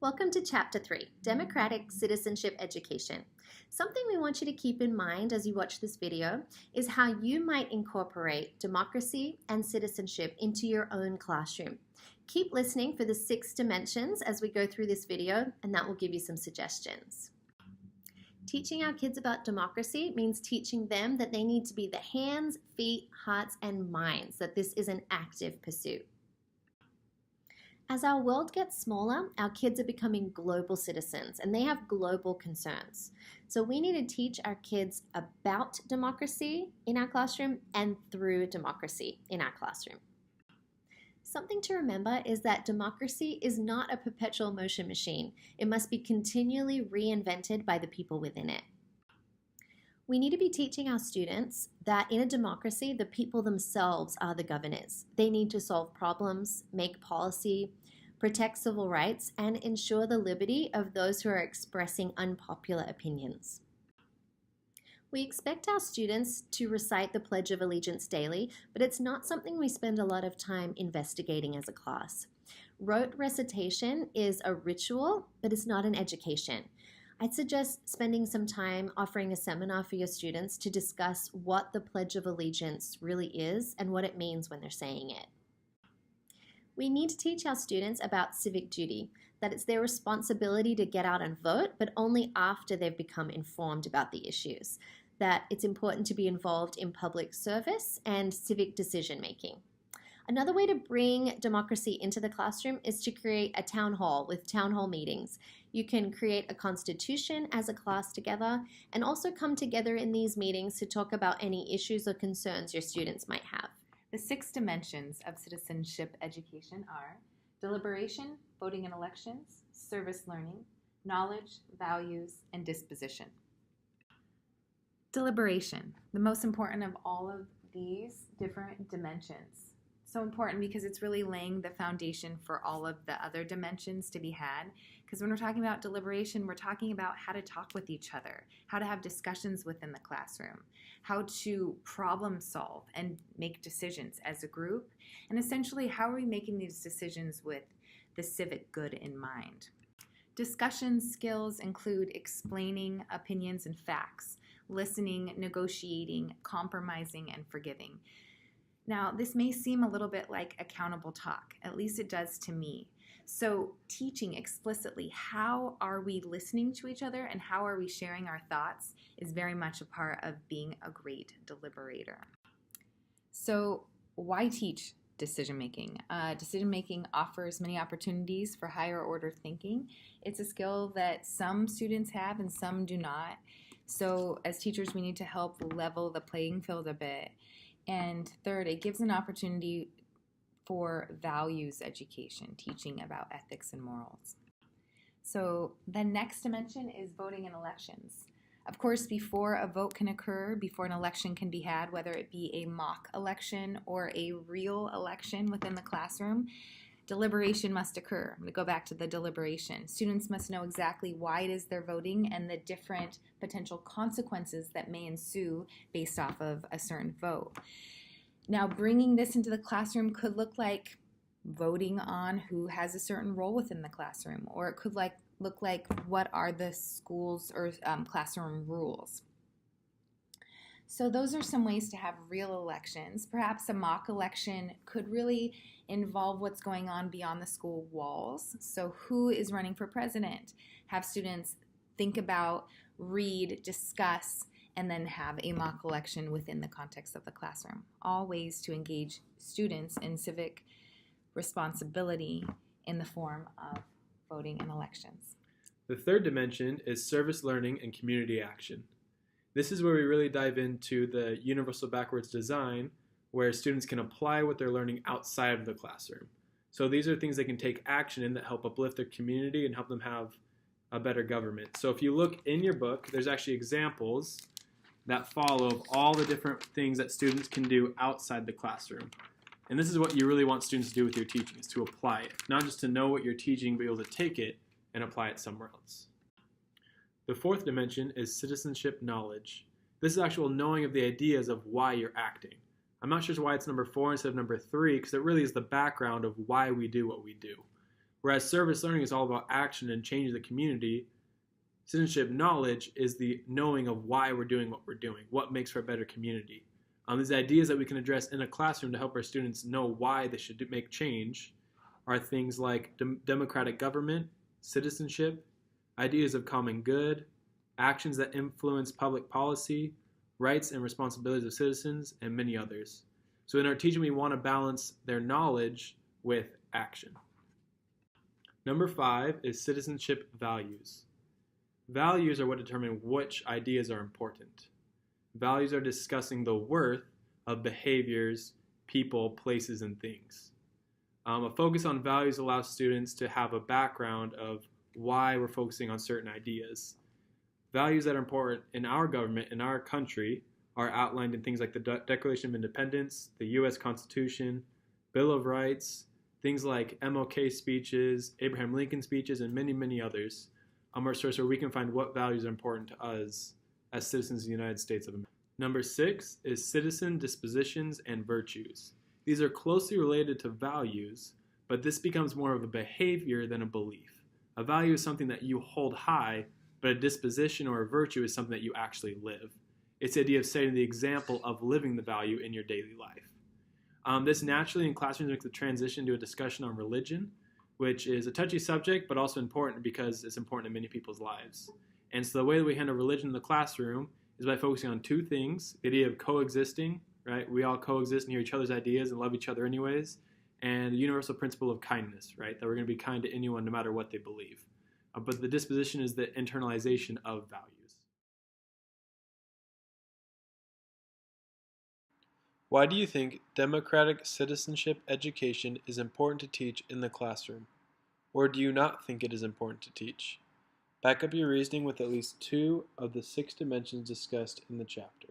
Welcome to Chapter 3, Democratic Citizenship Education. Something we want you to keep in mind as you watch this video is how you might incorporate democracy and citizenship into your own classroom. Keep listening for the 6 dimensions as we go through this video, and that will give you some suggestions. Teaching our kids about democracy means teaching them that they need to be the hands, feet, hearts, and minds, that this is an active pursuit. As our world gets smaller, our kids are becoming global citizens and they have global concerns. So we need to teach our kids about democracy in our classroom and through democracy in our classroom. Something to remember is that democracy is not a perpetual motion machine. It must be continually reinvented by the people within it. We need to be teaching our students that in a democracy, the people themselves are the governors. They need to solve problems, make policy, protect civil rights, and ensure the liberty of those who are expressing unpopular opinions. We expect our students to recite the Pledge of Allegiance daily, but it's not something we spend a lot of time investigating as a class. Rote recitation is a ritual, but it's not an education. I'd suggest spending some time offering a seminar for your students to discuss what the Pledge of Allegiance really is and what it means when they're saying it. We need to teach our students about civic duty, that it's their responsibility to get out and vote, but only after they've become informed about the issues, that it's important to be involved in public service and civic decision making. Another way to bring democracy into the classroom is to create a town hall with town hall meetings. You can create a constitution as a class together and also come together in these meetings to talk about any issues or concerns your students might have. The 6 dimensions of citizenship education are deliberation, voting in elections, service learning, knowledge, values, and disposition. Deliberation, the most important of all of these different dimensions. So important because it's really laying the foundation for all of the other dimensions to be had. Because when we're talking about deliberation, we're talking about how to talk with each other, how to have discussions within the classroom, how to problem solve and make decisions as a group, and essentially how are we making these decisions with the civic good in mind. Discussion skills include explaining opinions and facts, listening, negotiating, compromising, and forgiving. Now, this may seem a little bit like accountable talk, at least it does to me. So teaching explicitly how are we listening to each other and how are we sharing our thoughts is very much a part of being a great deliberator. So why teach decision making? Decision making offers many opportunities for higher order thinking. It's a skill that some students have and some do not. So as teachers, we need to help level the playing field a bit. And third, it gives an opportunity for values education, teaching about ethics and morals. So the next dimension is voting in elections. Of course, before a vote can occur, before an election can be had, whether it be a mock election or a real election within the classroom, deliberation must occur. I'm going to go back to the deliberation. Students must know exactly why it is they're voting and the different potential consequences that may ensue based off of a certain vote. Now, bringing this into the classroom could look like voting on who has a certain role within the classroom, or it could look like what are the schools or classroom rules. So those are some ways to have real elections. Perhaps a mock election could really involve what's going on beyond the school walls. So who is running for president? Have students think about, read, discuss, and then have a mock election within the context of the classroom. All ways to engage students in civic responsibility in the form of voting in elections. The third dimension is service learning and community action. This is where we really dive into the universal backwards design, where students can apply what they're learning outside of the classroom. So these are things they can take action in that help uplift their community and help them have a better government. So if you look in your book, there's actually examples that follow of all the different things that students can do outside the classroom. And this is what you really want students to do with your teaching, is to apply it. Not just to know what you're teaching, but be able to take it and apply it somewhere else. The fourth dimension is citizenship knowledge. This is actual knowing of the ideas of why you're acting. I'm not sure why it's number 4 instead of number 3, because it really is the background of why we do what we do. Whereas service learning is all about action and change the community, citizenship knowledge is the knowing of why we're doing what we're doing, what makes for a better community. These ideas that we can address in a classroom to help our students know why they should make change are things like democratic government, citizenship, ideas of common good, actions that influence public policy, rights and responsibilities of citizens, and many others. So in our teaching, we want to balance their knowledge with action. Number 5 is citizenship values. Values are what determine which ideas are important. Values are discussing the worth of behaviors, people, places, and things. A focus on values allows students to have a background of why we're focusing on certain ideas. Values that are important in our government, in our country, are outlined in things like the Declaration of Independence, the U.S. Constitution, Bill of Rights, things like MLK speeches, Abraham Lincoln speeches, and many, many others. Are a source where we can find what values are important to us as citizens of the United States of America. Number 6 is citizen dispositions and virtues. These are closely related to values, but this becomes more of a behavior than a belief. A value is something that you hold high, but a disposition or a virtue is something that you actually live. It's the idea of setting the example of living the value in your daily life. This naturally in classrooms makes the transition to a discussion on religion, which is a touchy subject, but also important because it's important in many people's lives. And so the way that we handle religion in the classroom is by focusing on 2 things: the idea of coexisting, right? We all coexist and hear each other's ideas and love each other anyways, and the universal principle of kindness, right? That we're going to be kind to anyone no matter what they believe. But the disposition is the internalization of values. Why do you think democratic citizenship education is important to teach in the classroom? Or do you not think it is important to teach? Back up your reasoning with at least 2 of the 6 dimensions discussed in the chapter.